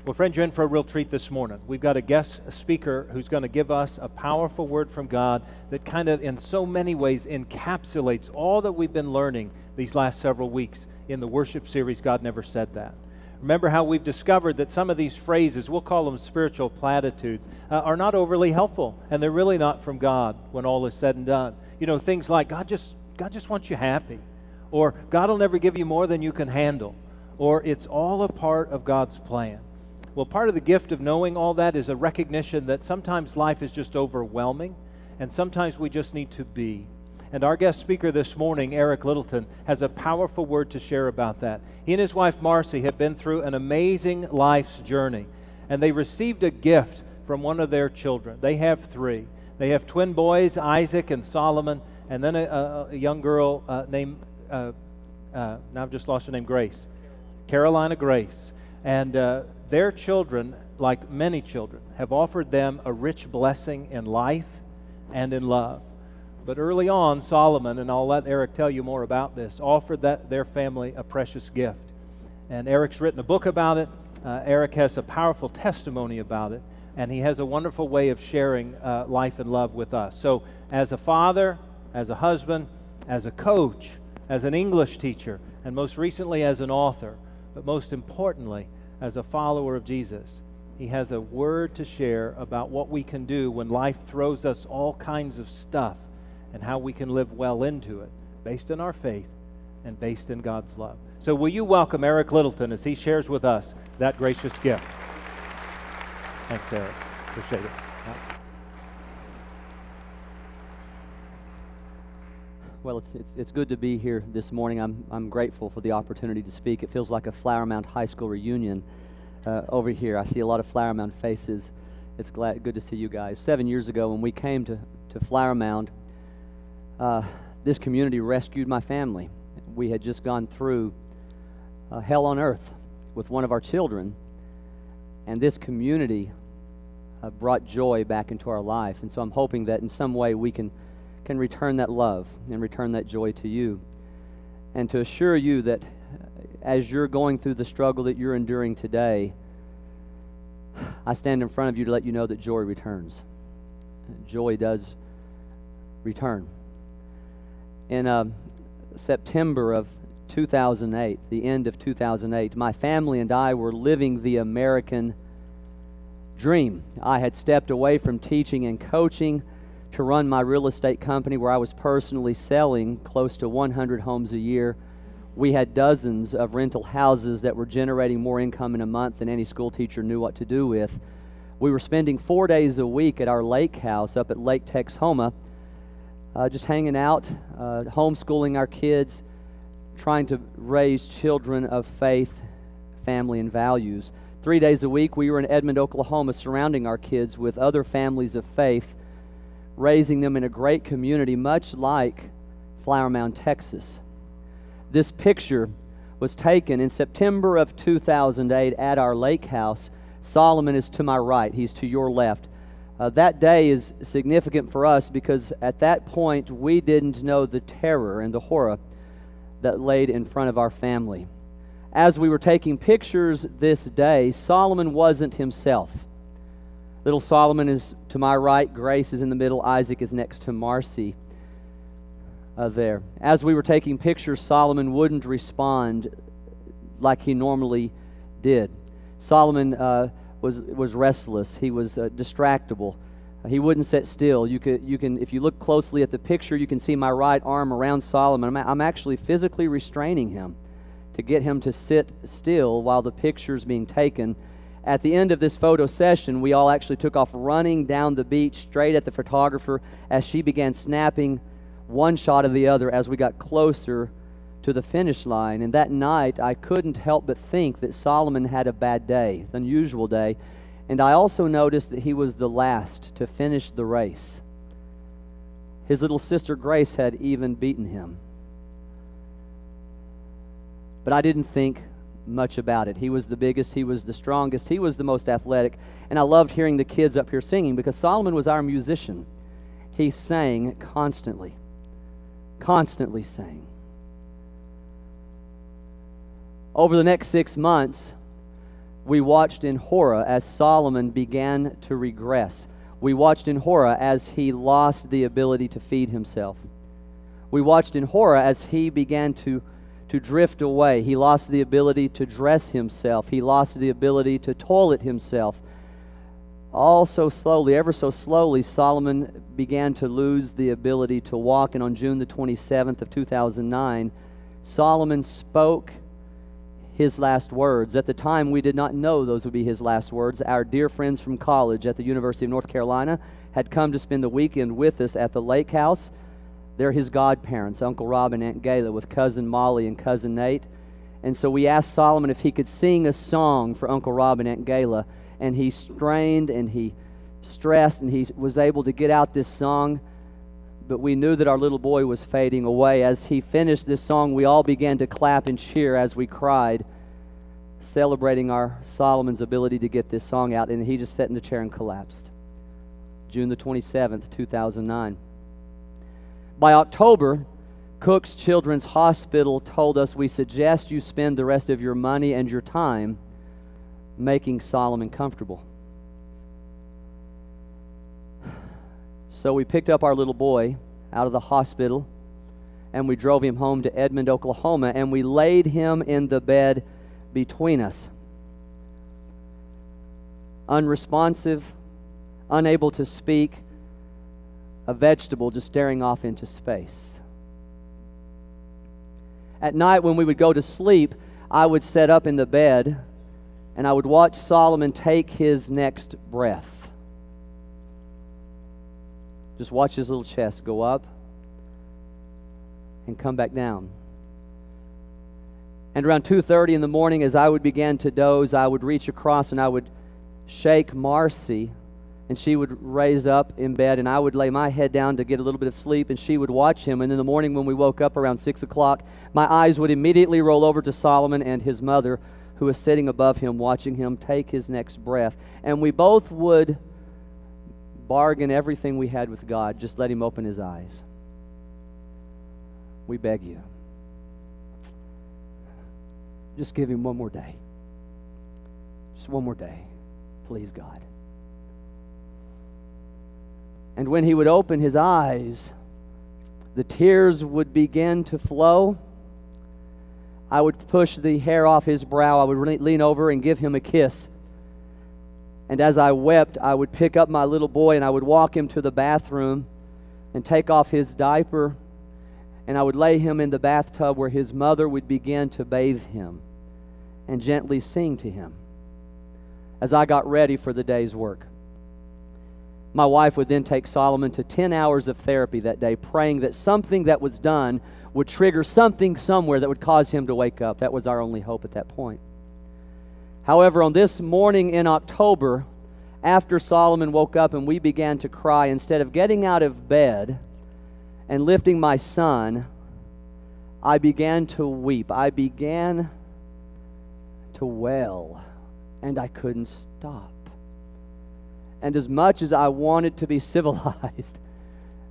Well, friends, you're in for a real treat this morning. We've got a guest speaker who's going to give us a powerful word from God that kind of, in so many ways, encapsulates all that we've been learning these last several weeks in the worship series, God Never Said That. Remember how we've discovered that some of these phrases, we'll call them spiritual platitudes, are not overly helpful, and they're really not from God when all is said and done. You know, things like, God just wants you happy, or God will never give you more than you can handle, or it's all a part of God's plan. Well, part of the gift of knowing all that is a recognition that sometimes life is just overwhelming, and sometimes we just need to be. And our guest speaker this morning, Eric Littleton, has a powerful word to share about that. He and his wife, Marcy, have been through an amazing life's journey, and they received a gift from one of their children. They have three. They have twin boys, Isaac and Solomon, and then a young girl named, now I've just lost her name, Grace. Carolina Grace. And their children, like many children, have offered them a rich blessing in life and in love. But early on, Solomon, and I'll let Eric tell you more about this, offered their family a precious gift. And Eric's written a book about it. Eric has a powerful testimony about it. And he has a wonderful way of sharing life and love with us. So as a father, as a husband, as a coach, as an English teacher, and most recently as an author, but most importantly, as a follower of Jesus, he has a word to share about what we can do when life throws us all kinds of stuff and how we can live well into it, based in our faith and based in God's love. So will you welcome Eric Littleton as he shares with us that gracious gift. Thanks, Eric. Appreciate it. Well, it's good to be here this morning. I'm grateful for the opportunity to speak. It feels like a Mound High School reunion over here. I see a lot of Mound faces. It's good to see you guys. 7 years ago, when we came to Mound, this community rescued my family. We had just gone through hell on earth with one of our children, and this community brought joy back into our life. And so I'm hoping that in some way we can return that love and return that joy to you, and to assure you that as you're going through the struggle that you're enduring today, I stand in front of you to let you know that joy returns. Joy does return. In September of 2008, the end of 2008, my family and I were living the American dream. I had stepped away from teaching and coaching to run my real estate company, where I was personally selling close to 100 homes a year. We had dozens of rental houses that were generating more income in a month than any school teacher knew what to do with. We were spending 4 days a week at our lake house up at Lake Texhoma, just hanging out, homeschooling our kids, trying to raise children of faith, family, and values. 3 days a week, we were in Edmond, Oklahoma, surrounding our kids with other families of faith, raising them in a great community, much like Flower Mound, Texas. This picture was taken in September of 2008 at our lake house. Solomon is to my right. He's to your left. That day is significant for us because at that point we didn't know the terror and the horror that laid in front of our family. As we were taking pictures this day, Solomon wasn't himself. Little Solomon is to my right, Grace is in the middle, Isaac is next to Marcy there. As we were taking pictures, Solomon wouldn't respond like he normally did. Solomon was restless. He was distractible. He wouldn't sit still. You can, if you look closely at the picture, you can see my right arm around Solomon. I'm actually physically restraining him to get him to sit still while the picture's being taken. At the end of this photo session, we all actually took off running down the beach straight at the photographer as she began snapping one shot of the other as we got closer to the finish line. And that night, I couldn't help but think that Solomon had a bad day, an unusual day. And I also noticed that he was the last to finish the race. His little sister Grace had even beaten him. But I didn't think much about it. He was the biggest, he was the strongest, he was the most athletic, and I loved hearing the kids up here singing because Solomon was our musician. He sang constantly sang. Over the next 6 months, We watched in horror as Solomon began to regress. We watched in horror as he lost the ability to feed himself. We watched in horror as he began to drift away. He lost the ability to dress himself. He lost the ability to toilet himself. All so slowly, ever so slowly, Solomon began to lose the ability to walk. And on June the 27th of 2009, Solomon spoke his last words. At the time, we did not know those would be his last words. Our dear friends from college at the University of North Carolina had come to spend the weekend with us at the lake house. They're his godparents, Uncle Rob and Aunt Gayla, with Cousin Molly and Cousin Nate. And so we asked Solomon if he could sing a song for Uncle Rob and Aunt Gayla. And he strained and he stressed and he was able to get out this song. But we knew that our little boy was fading away. As he finished this song, we all began to clap and cheer as we cried, celebrating our Solomon's ability to get this song out. And he just sat in the chair and collapsed. June the 27th, 2009. By October, Cook's Children's Hospital told us, we suggest you spend the rest of your money and your time making Solomon comfortable. So we picked up our little boy out of the hospital and we drove him home to Edmond, Oklahoma, and we laid him in the bed between us. Unresponsive, unable to speak, a vegetable just staring off into space. At night when we would go to sleep, I would sit up in the bed and I would watch Solomon take his next breath. Just watch his little chest go up and come back down. And around 2:30 in the morning, as I would begin to doze, I would reach across and I would shake Marcy, and she would raise up in bed, and I would lay my head down to get a little bit of sleep, and she would watch him. And in the morning when we woke up around 6 o'clock, my eyes would immediately roll over to Solomon and his mother, who was sitting above him, watching him take his next breath. And we both would bargain everything we had with God. Just let him open his eyes. We beg you. Just give him one more day. Just one more day. Please, God. And when he would open his eyes, the tears would begin to flow. I would push the hair off his brow. I would lean over and give him a kiss. And as I wept, I would pick up my little boy and I would walk him to the bathroom and take off his diaper, and I would lay him in the bathtub where his mother would begin to bathe him and gently sing to him as I got ready for the day's work. My wife would then take Solomon to 10 hours of therapy that day, praying that something that was done would trigger something somewhere that would cause him to wake up. That was our only hope at that point. However, on this morning in October, after Solomon woke up and we began to cry, instead of getting out of bed and lifting my son, I began to weep. I began to wail, and I couldn't stop. And as much as I wanted to be civilized,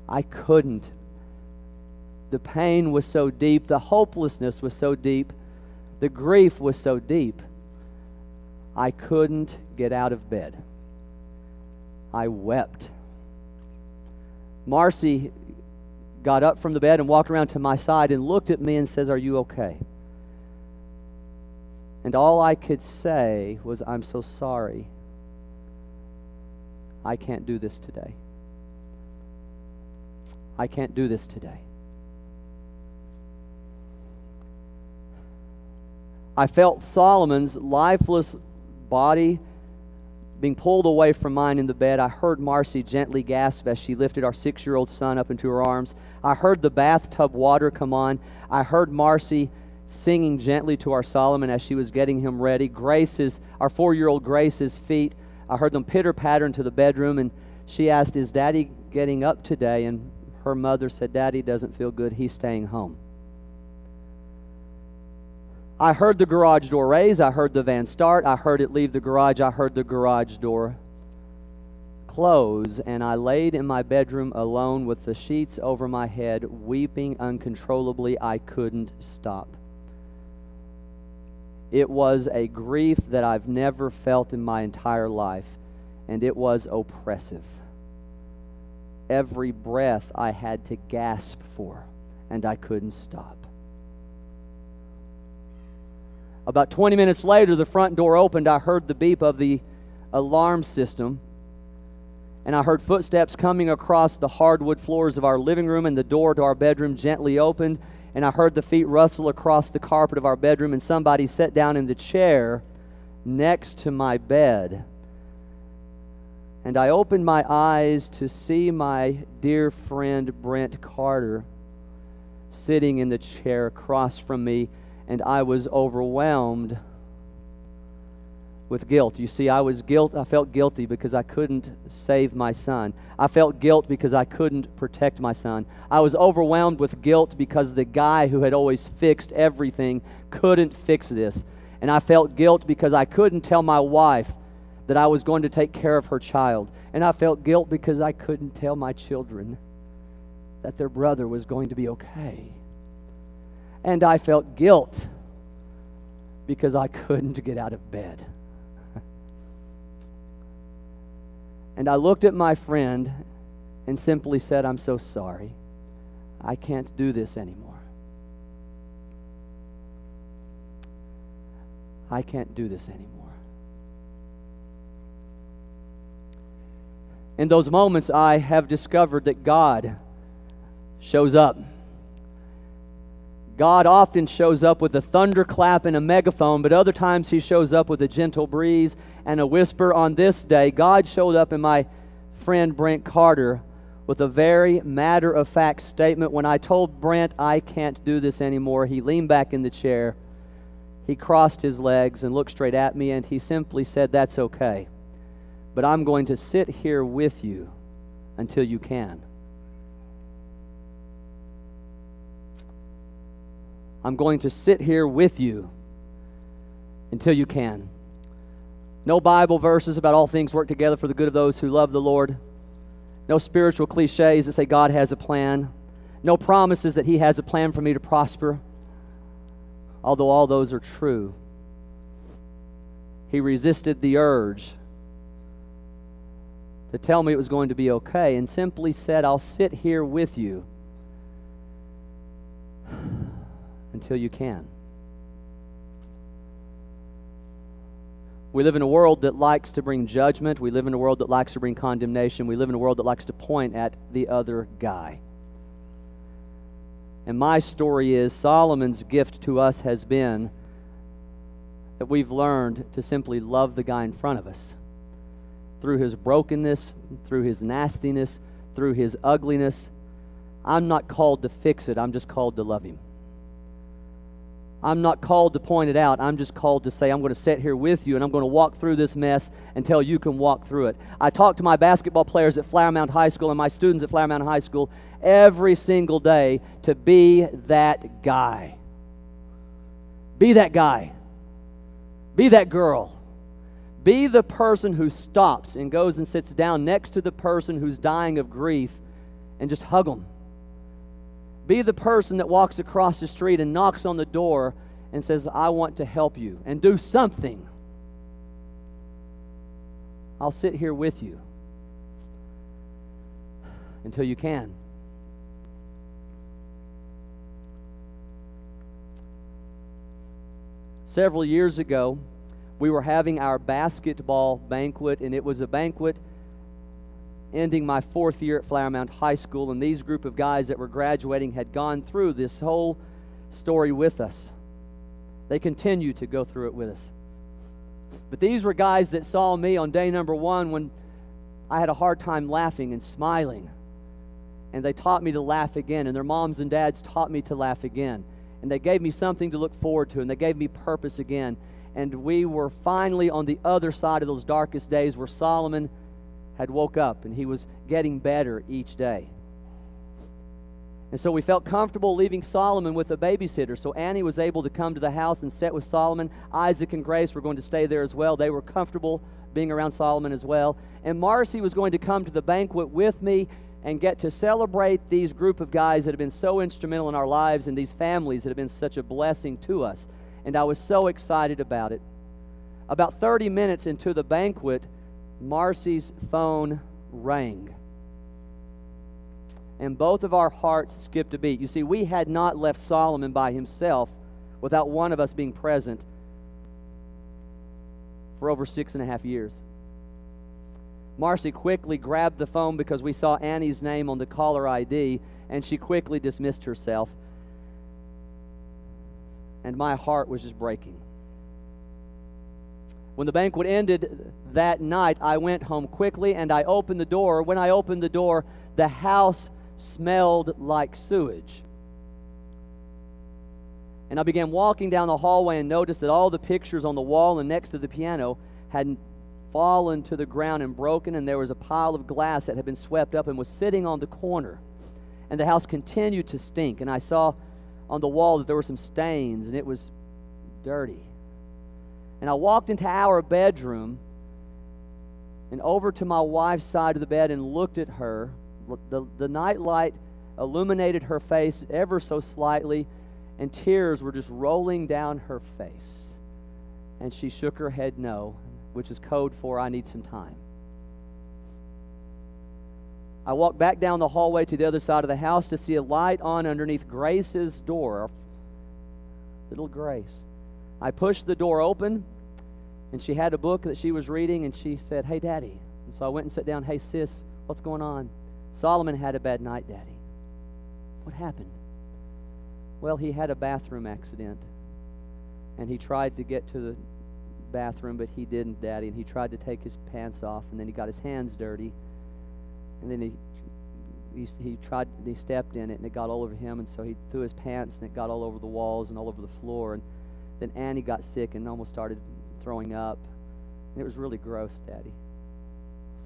I couldn't. The pain was so deep, the hopelessness was so deep, the grief was so deep, I couldn't get out of bed. I wept. Marcy got up from the bed and walked around to my side and looked at me and says, "Are you okay?" And all I could say was, "I'm so sorry. I can't do this today. I can't do this today." I felt Solomon's lifeless body being pulled away from mine in the bed. I heard Marcy gently gasp as she lifted our 6-year-old son up into her arms. I heard the bathtub water come on. I heard Marcy singing gently to our Solomon as she was getting him ready. Our 4-year-old Grace's feet, I heard them pitter-patter into the bedroom, and she asked, "Is Daddy getting up today?" And her mother said, "Daddy doesn't feel good. He's staying home." I heard the garage door raise. I heard the van start. I heard it leave the garage. I heard the garage door close. And I laid in my bedroom alone with the sheets over my head, weeping uncontrollably. I couldn't stop. It was a grief that I've never felt in my entire life, and it was oppressive. Every breath I had to gasp for, and I couldn't stop. About 20 minutes later, the front door opened. I heard the beep of the alarm system, and I heard footsteps coming across the hardwood floors of our living room, and the door to our bedroom gently opened, and I heard the feet rustle across the carpet of our bedroom, and somebody sat down in the chair next to my bed. And I opened my eyes to see my dear friend Brent Carter sitting in the chair across from me, and I was overwhelmed with guilt. You see, I felt guilty because I couldn't save my son. I felt guilt because I couldn't protect my son. I was overwhelmed with guilt because the guy who had always fixed everything couldn't fix this. And I felt guilt because I couldn't tell my wife that I was going to take care of her child. And I felt guilt because I couldn't tell my children that their brother was going to be okay. And I felt guilt because I couldn't get out of bed. And I looked at my friend and simply said, "I'm so sorry. I can't do this anymore. I can't do this anymore." In those moments, I have discovered that God shows up. God often shows up with a thunderclap and a megaphone, but other times He shows up with a gentle breeze and a whisper. On this day, God showed up in my friend Brent Carter with a very matter-of-fact statement. When I told Brent I can't do this anymore, he leaned back in the chair, he crossed his legs and looked straight at me, and he simply said, "That's okay, but I'm going to sit here with you until you can. I'm going to sit here with you until you can." No Bible verses about all things work together for the good of those who love the Lord. No spiritual cliches that say God has a plan. No promises that He has a plan for me to prosper. Although all those are true. He resisted the urge to tell me it was going to be okay and simply said, "I'll sit here with you until you can." We live in a world that likes to bring judgment. We live in a world that likes to bring condemnation. We live in a world that likes to point at the other guy. And my story is, Solomon's gift to us has been that we've learned to simply love the guy in front of us. Through his brokenness, through his nastiness, through his ugliness. I'm not called to fix it. I'm just called to love him. I'm not called to point it out. I'm just called to say, I'm going to sit here with you and I'm going to walk through this mess until you can walk through it. I talk to my basketball players at Mound High School and my students at Mound High School every single day to be that guy. Be that guy. Be that girl. Be the person who stops and goes and sits down next to the person who's dying of grief and just hug them. Be the person that walks across the street and knocks on the door and says, "I want to help you," and do something. I'll sit here with you until you can. Several years ago, we were having our basketball banquet, and it was a banquet ending my 4th year at Mound High School, and these group of guys that were graduating had gone through this whole story with us. They continue to go through it with us. But these were guys that saw me on day number 1 when I had a hard time laughing and smiling. And they taught me to laugh again, and their moms and dads taught me to laugh again. And they gave me something to look forward to, and they gave me purpose again. And we were finally on the other side of those darkest days where Solomon had woke up and he was getting better each day. And so we felt comfortable leaving Solomon with a babysitter. So Annie was able to come to the house and sit with Solomon. Isaac and Grace were going to stay there as well. They were comfortable being around Solomon as well. And Marcy was going to come to the banquet with me and get to celebrate these group of guys that have been so instrumental in our lives and these families that have been such a blessing to us. and I was so excited about it. About 30 minutes into the banquet, Marcy's phone rang. And both of our hearts skipped a beat. You see, we had not left Solomon by himself without one of us being present for over 6.5 years. Marcy quickly grabbed the phone because we saw Annie's name on the caller ID, and she quickly dismissed herself. And my heart was just breaking. When the banquet ended that night, I went home quickly and I opened the door. When I opened the door, the house smelled like sewage. And I began walking down the hallway and noticed that all the pictures on the wall and next to the piano had fallen to the ground and broken, and there was a pile of glass that had been swept up and was sitting on the corner. And the house continued to stink, and I saw on the wall that there were some stains, and it was dirty. And I walked into our bedroom and over to my wife's side of the bed and looked at her. The night light illuminated her face ever so slightly, and tears were just rolling down her face. And she shook her head no, which is code for I need some time. I walked back down the hallway to the other side of the house to see a light on underneath Grace's door. Little Grace. I pushed the door open, and she had a book that she was reading, and she said, "Hey, Daddy." And so I went and sat down. "Hey, sis, what's going on?" "Solomon had a bad night, Daddy." "What happened?" "Well, he had a bathroom accident, and he tried to get to the bathroom, but he didn't, Daddy, and he tried to take his pants off, and then he got his hands dirty, and then he stepped in it, and it got all over him, and so he threw his pants, and it got all over the walls and all over the floor, and then Annie got sick and almost started throwing up, and it was really gross, Daddy."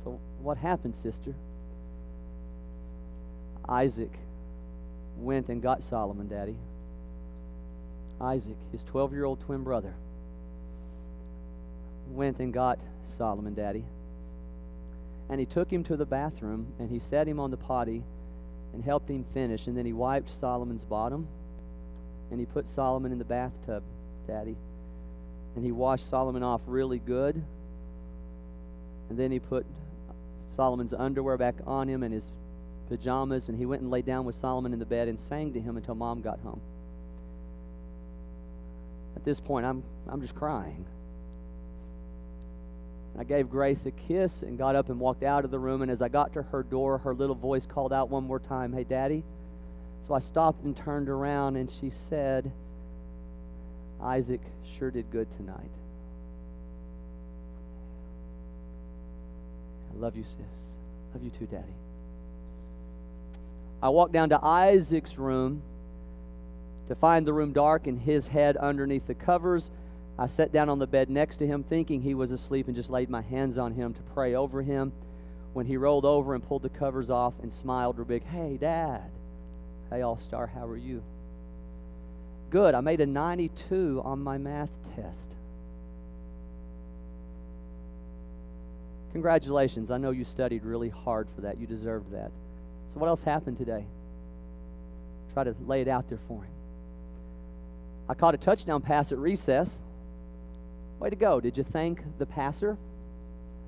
"So what happened, sister?" "Isaac went and got Solomon, Daddy." Isaac, his 12-year-old twin brother, went and got Solomon, Daddy. And he took him to the bathroom, and he set him on the potty and helped him finish, and then he wiped Solomon's bottom, and he put Solomon in the bathtub, Daddy. And he washed Solomon off really good, and then he put Solomon's underwear back on him and his pajamas, and he went and lay down with Solomon in the bed and sang to him until Mom got home. At this point, I'm just crying. I gave Grace a kiss and got up and walked out of the room, and as I got to her door, her little voice called out one more time, "Hey, Daddy." So I stopped and turned around, and she said, "Isaac sure did good tonight." I love you, sis. Love you too, Daddy. I walked down to Isaac's room to find the room dark and his head underneath the covers. I sat down on the bed next to him thinking he was asleep and just laid my hands on him to pray over him, when he rolled over and pulled the covers off and smiled real big. "Hey, Dad." "Hey, All-Star, how are you?" "Good. I made a 92 on my math test." "Congratulations. I know you studied really hard for that. You deserved that." "So what else happened today?" Try to lay it out there for him. "I caught a touchdown pass at recess." "Way to go. Did you thank the passer?"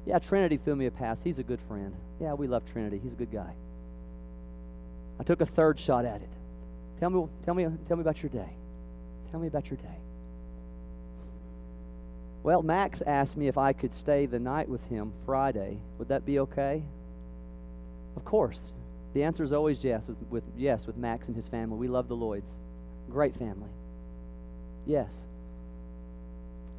"Yeah, Trinity threw me a pass. He's a good friend." "Yeah, we love Trinity. He's a good guy." "I took a third shot at it." Tell me about your day. Tell me about your day." "Well, Max asked me if I could stay the night with him Friday. Would that be okay?" "Of course. The answer is always yes with Max and his family. We love the Lloyds. Great family." "Yes."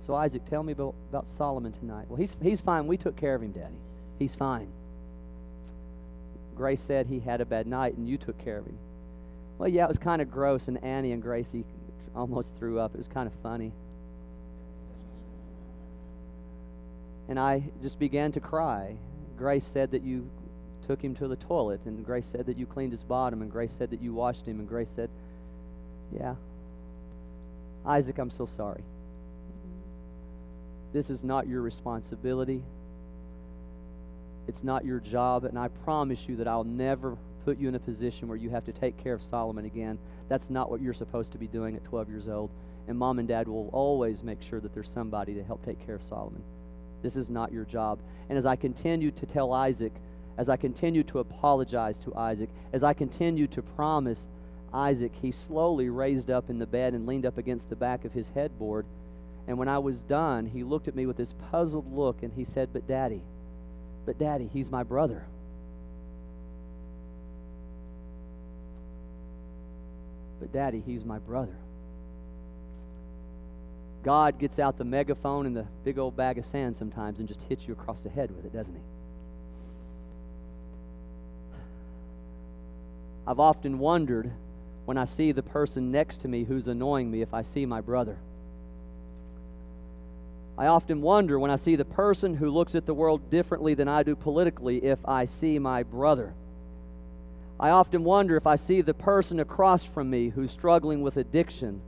"So Isaac, tell me about Solomon tonight." "Well, he's fine. We took care of him, Daddy. He's fine." "Grace said he had a bad night and you took care of him." "Well, yeah, it was kind of gross, and Annie and Gracie almost threw up. It was kind of funny." And I just began to cry. "Grace said that you took him to the toilet, and Grace said that you cleaned his bottom, and Grace said that you washed him, and Grace said, yeah. Isaac, I'm so sorry. This is not your responsibility. It's not your job, and I promise you that I'll never put you in a position where you have to take care of Solomon again. That's not what you're supposed to be doing at 12 years old, and Mom and Dad will always make sure that there's somebody to help take care of Solomon. This is not your job. And as I continued to tell Isaac, as I continued to apologize to Isaac, as I continued to promise Isaac, he slowly raised up in the bed and leaned up against the back of his headboard. And when I was done, he looked at me with this puzzled look and he said, but Daddy, he's my brother. But Daddy, he's my brother. God gets out the megaphone and the big old bag of sand sometimes and just hits you across the head with it, doesn't he? I've often wondered when I see the person next to me who's annoying me if I see my brother. I often wonder when I see the person who looks at the world differently than I do politically if I see my brother. I often wonder if I see the person across from me who's struggling with addiction,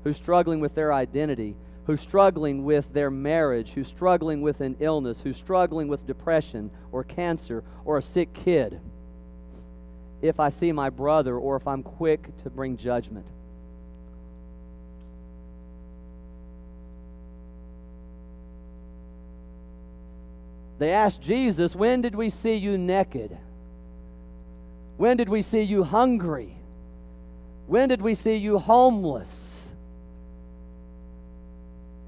who's struggling with their identity, who's struggling with their marriage, who's struggling with an illness, who's struggling with depression or cancer or a sick kid, if I see my brother or if I'm quick to bring judgment. They asked Jesus, when did we see you naked? When did we see you hungry? When did we see you homeless?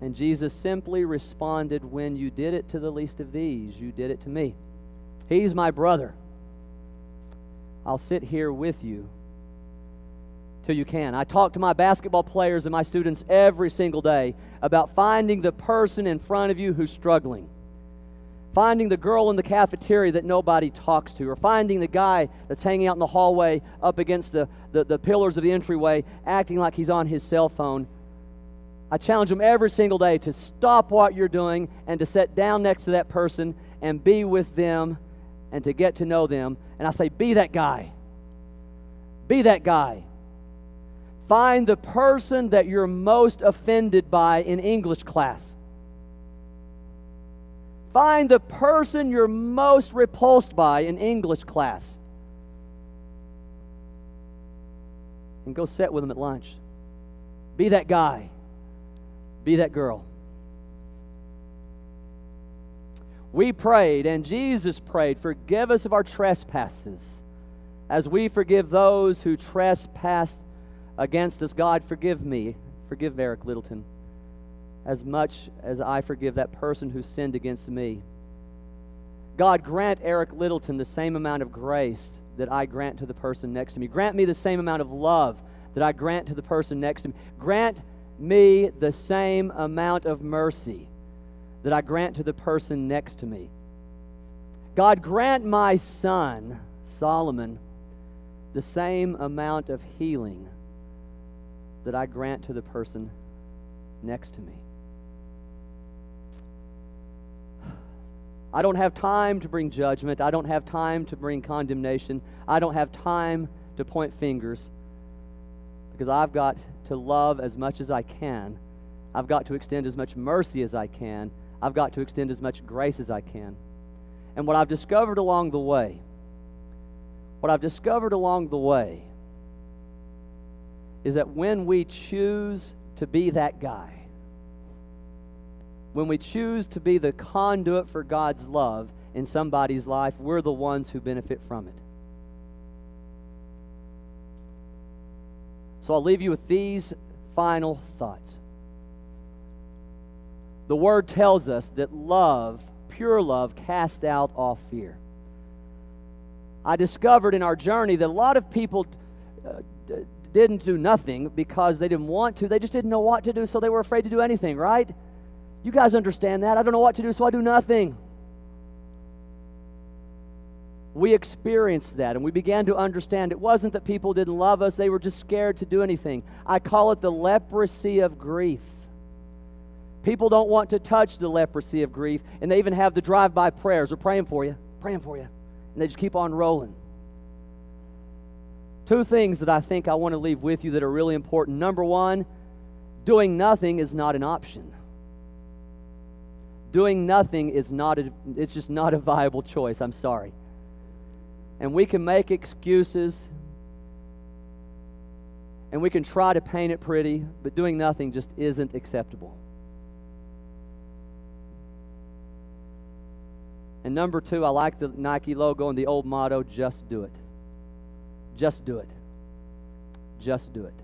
And Jesus simply responded, when you did it to the least of these, you did it to me. He's my brother. I'll sit here with you till you can. I talk to my basketball players and my students every single day about finding the person in front of you who's struggling. Finding the girl in the cafeteria that nobody talks to, or finding the guy that's hanging out in the hallway up against the pillars of the entryway acting like he's on his cell phone. I challenge them every single day to stop what you're doing and to sit down next to that person and be with them and to get to know them. And I say, be that guy. Be that guy. Find the person that you're most offended by in English class. Find the person you're most repulsed by in English class. And go sit with them at lunch. Be that guy. Be that girl. We prayed, and Jesus prayed, forgive us of our trespasses, as we forgive those who trespass against us. God, forgive me. Forgive Eric Littleton, as much as I forgive that person who sinned against me. God, grant Eric Littleton the same amount of grace that I grant to the person next to me. Grant me the same amount of love that I grant to the person next to me. Grant me the same amount of mercy that I grant to the person next to me. God, grant my son, Solomon, the same amount of healing that I grant to the person next to me. I don't have time to bring judgment. I don't have time to bring condemnation. I don't have time to point fingers, because I've got to love as much as I can. I've got to extend as much mercy as I can. I've got to extend as much grace as I can. And what I've discovered along the way, is that when we choose to be that guy, when we choose to be the conduit for God's love in somebody's life, we're the ones who benefit from it. So I'll leave you with these final thoughts. The Word tells us that love, pure love, casts out all fear. I discovered in our journey that a lot of people didn't do nothing because they didn't want to. They just didn't know what to do, so they were afraid to do anything, right? You guys understand that. I don't know what to do, so I do nothing. We experienced that, and we began to understand it wasn't that people didn't love us. They were just scared to do anything. I call it the leprosy of grief. People don't want to touch the leprosy of grief, and they even have the drive-by prayers. We're praying for you, and they just keep on rolling. Two things that I think I want to leave with you that are really important. Number one, doing nothing is not an option. Doing nothing is it's just not a viable choice. I'm sorry. And we can make excuses, And we can try to paint it pretty, but doing nothing just isn't acceptable. And number 2, I like the Nike logo and the old motto, just do it. Just do it. Just do it.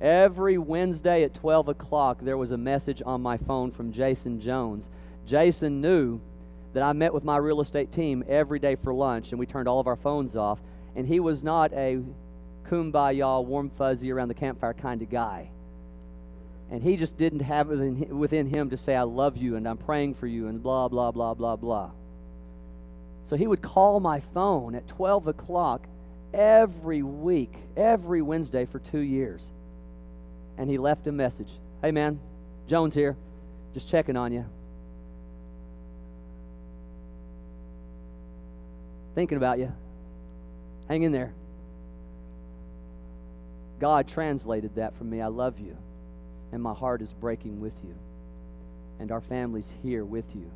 Every Wednesday at 12 o'clock, there was a message on my phone from Jason Jones. Jason knew that I met with my real estate team every day for lunch, and we turned all of our phones off. And he was not a kumbaya, warm fuzzy, around the campfire kind of guy. And he just didn't have it within him to say, I love you, and I'm praying for you, and blah, blah, blah, blah, blah. So he would call my phone at 12 o'clock every week, every Wednesday for 2 years. And he left a message. Hey, man, Jones here. Just checking on you. Thinking about you. Hang in there. God translated that for me. I love you. And my heart is breaking with you. And our family's here with you.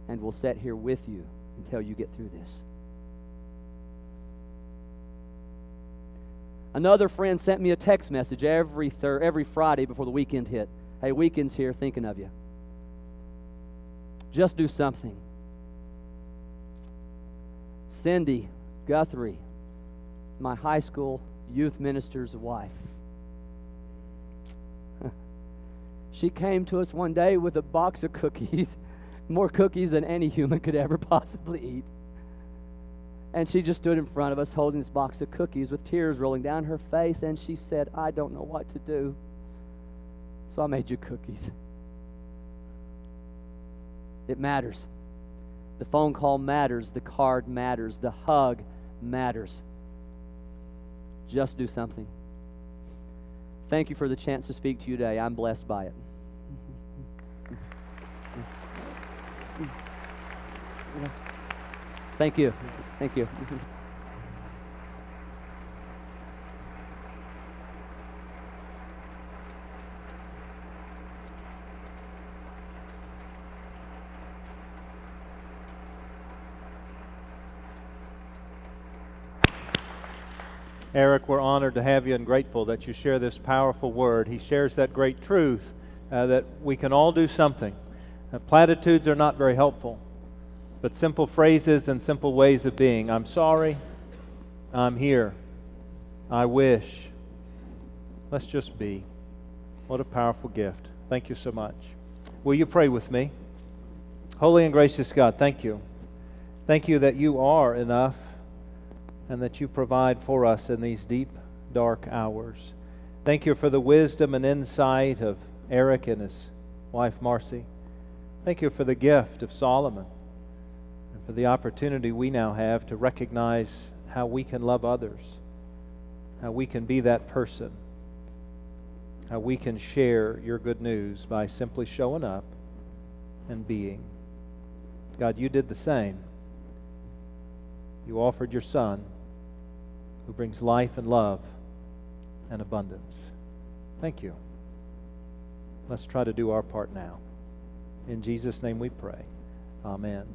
And we'll sit here with you until you get through this. Another friend sent me a text message every Friday before the weekend hit. Hey, weekend's here, thinking of you. Just do something. Cindy Guthrie, my high school youth minister's wife. She came to us one day with a box of cookies, more cookies than any human could ever possibly eat. And she just stood in front of us holding this box of cookies with tears rolling down her face, and she said, I don't know what to do, so I made you cookies. It matters. The phone call matters. The card matters. The hug matters. Just do something. Thank you for the chance to speak to you today. I'm blessed by it. Thank you. Thank you. Eric, we're honored to have you and grateful that you share this powerful word. He shares that great truth that we can all do something. Platitudes are not very helpful, but simple phrases and simple ways of being. I'm sorry. I'm here. I wish. Let's just be. What a powerful gift. Thank you so much. Will you pray with me? Holy and gracious God, thank you. Thank you that you are enough and that you provide for us in these deep, dark hours. Thank you for the wisdom and insight of Eric and his wife Marcy. Thank you for the gift of Solomon and for the opportunity we now have to recognize how we can love others, how we can be that person, how we can share your good news by simply showing up and being. God, you did the same. You offered your Son, who brings life and love and abundance. Thank you. Let's try to do our part now. In Jesus' name we pray. Amen.